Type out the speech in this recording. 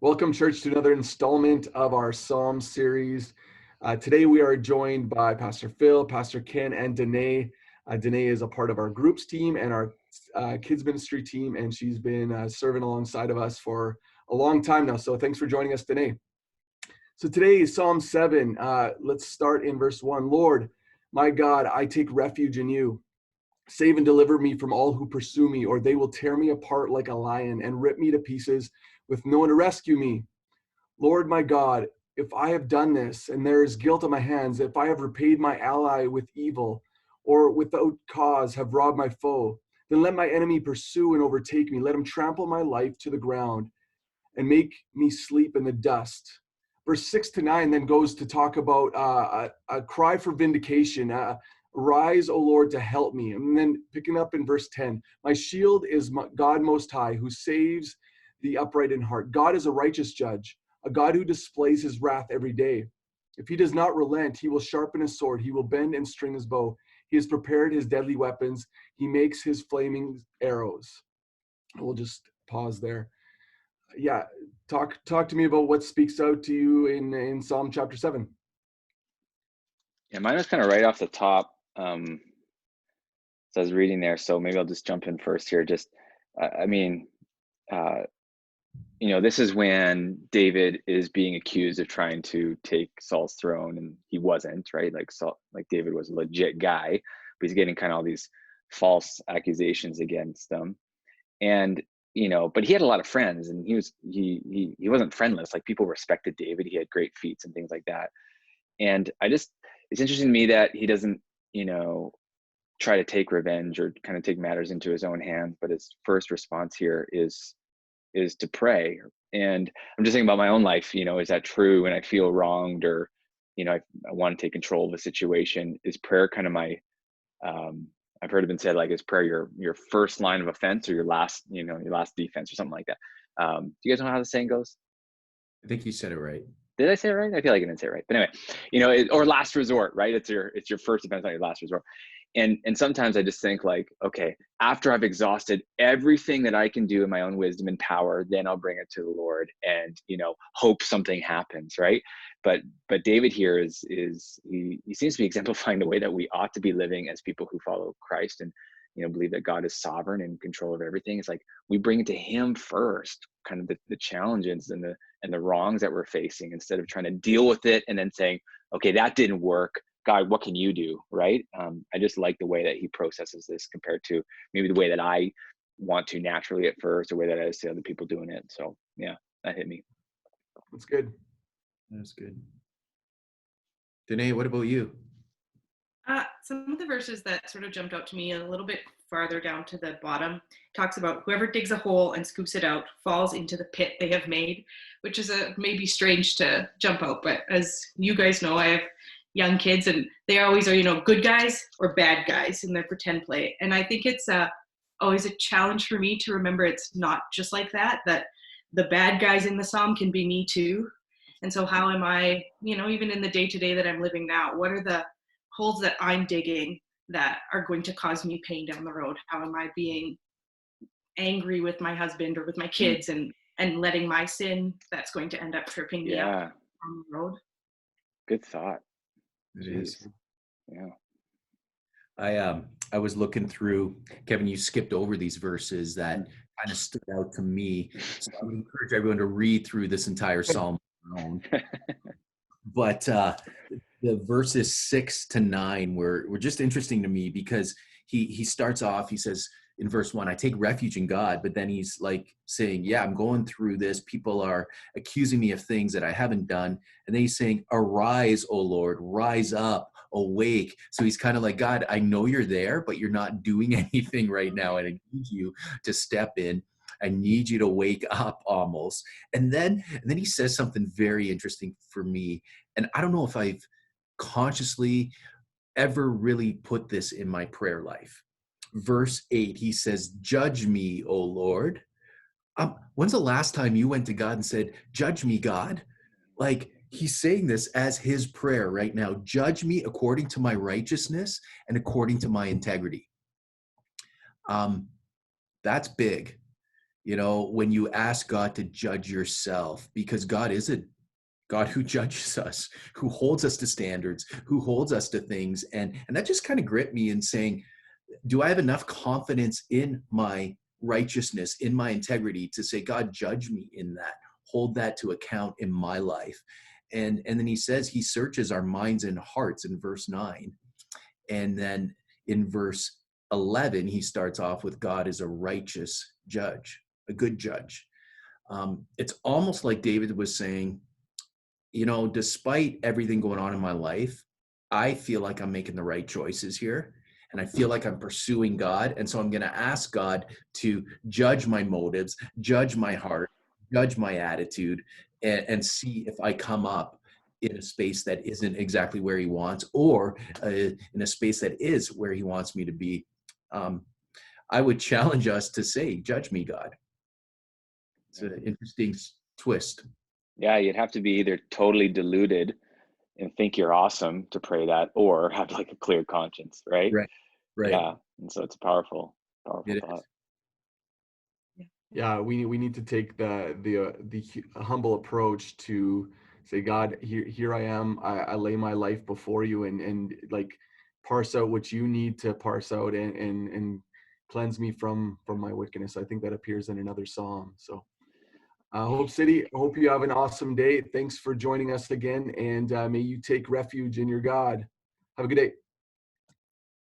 Welcome, church, to another installment of our Psalm series. Today we are joined by Pastor Phil, Pastor Ken, and Danae. Danae is a part of our groups team and our kids ministry team, and she's been serving alongside of us for a long time now. So thanks for joining us, Danae. So today is Psalm 7. Let's start in verse 1. Lord, my God, I take refuge in you. Save and deliver me from all who pursue me, or they will tear me apart like a lion and rip me to pieces with no one to rescue me. Lord my God, if I have done this and there is guilt on my hands, if I have repaid my ally with evil, or without cause have robbed my foe, then let my enemy pursue and overtake me. Let him trample my life to the ground and make me sleep in the dust. Verse 6-9 then goes to talk about a cry for vindication. Rise, O Lord, to help me. And then picking up in verse 10, my shield is God Most High, who saves the upright in heart. God is a righteous judge, a God who displays his wrath every day. If he does not relent, he will sharpen his sword. He will bend and string his bow. He has prepared his deadly weapons. He makes his flaming arrows. We'll just pause there. Yeah, talk to me about what speaks out to you in Psalm chapter 7. Yeah, mine was kind of right off the top. So I was reading there, so maybe I'll just jump in first here. Just, I mean, this is when David is being accused of trying to take Saul's throne, and he wasn't, right? Like David was a legit guy, but he's getting kind of all these false accusations against him. And but he had a lot of friends, and he wasn't friendless. Like, people respected David. He had great feats and things like that. And it's interesting to me that he doesn't, try to take revenge or kind of take matters into his own hands, but his first response here is to pray. And I'm just thinking about my own life. Is that true? When I feel wronged, or I want to take control of the situation, is prayer kind of my I've heard it been said, like, is prayer your first line of offense, or your last defense, or something like that. Do you guys know how the saying goes? I think you said it right. Did I say it right? I feel like I didn't say it right. But anyway, or last resort, right? It's your first defense, not your last resort. And sometimes I just think, like, okay, after I've exhausted everything that I can do in my own wisdom and power, then I'll bring it to the Lord and, hope something happens, right? But David here is he seems to be exemplifying the way that we ought to be living as people who follow Christ and, believe that God is sovereign and in control of everything. It's like we bring it to him first, kind of the challenges and the wrongs that we're facing, instead of trying to deal with it and then saying, okay, that didn't work. God, what can you do, right? I just like the way that he processes this compared to maybe the way that I want to naturally at first, or the way that I see other people doing it. So yeah, that hit me. That's good. That's good. Danae, what about you? Some of the verses that sort of jumped out to me a little bit farther down to the bottom talks about whoever digs a hole and scoops it out falls into the pit they have made, which is maybe strange to jump out. But as you guys know, I have young kids, and they always are, good guys or bad guys in their pretend play. And I think it's always a challenge for me to remember it's not just like that the bad guys in the psalm can be me too. And so how am I, even in the day-to-day that I'm living now, what are the holes that I'm digging that are going to cause me pain down the road? How am I being angry with my husband or with my kids and letting my sin that's going to end up tripping me up on the road? Good thought. It is. Yeah. I was looking through, Kevin, you skipped over these verses that kind of stood out to me. So I would encourage everyone to read through this entire psalm. But the verses 6-9 were just interesting to me, because he starts off, he says in verse 1, I take refuge in God, but then he's like saying, yeah, I'm going through this. People are accusing me of things that I haven't done. And then he's saying, arise, O Lord, rise up, awake. So he's kind of like, God, I know you're there, but you're not doing anything right now. And I need you to step in. I need you to wake up, almost. And then he says something very interesting for me. And I don't know if I've consciously ever really put this in my prayer life. Verse 8, he says, judge me, O Lord. When's the last time you went to God and said, judge me, God? Like, he's saying this as his prayer right now. Judge me according to my righteousness and according to my integrity. That's big. You know, when you ask God to judge yourself, because God is a God who judges us, who holds us to standards, who holds us to things. And that just kind of gripped me in saying, do I have enough confidence in my righteousness, in my integrity to say, God, judge me in that, hold that to account in my life. And then he says he searches our minds and hearts in verse 9. And then in verse 11, he starts off with God is a righteous judge, a good judge. It's almost like David was saying, you know, despite everything going on in my life, I feel like I'm making the right choices here. And I feel like I'm pursuing God. And so I'm going to ask God to judge my motives, judge my heart, judge my attitude, and see if I come up in a space that isn't exactly where he wants, or in a space that is where he wants me to be. I would challenge us to say, judge me, God. It's an interesting twist. Yeah, you'd have to be either totally deluded and think you're awesome to pray that, or have like a clear conscience, right? Right. Yeah, and so it's a powerful It thought. Yeah, we need to take the humble approach to say, God, here I am. I lay my life before you, and like parse out what you need to parse out, and cleanse me from my wickedness. I think that appears in another psalm. So, Hope City, I hope you have an awesome day. Thanks for joining us again, and may you take refuge in your God. Have a good day.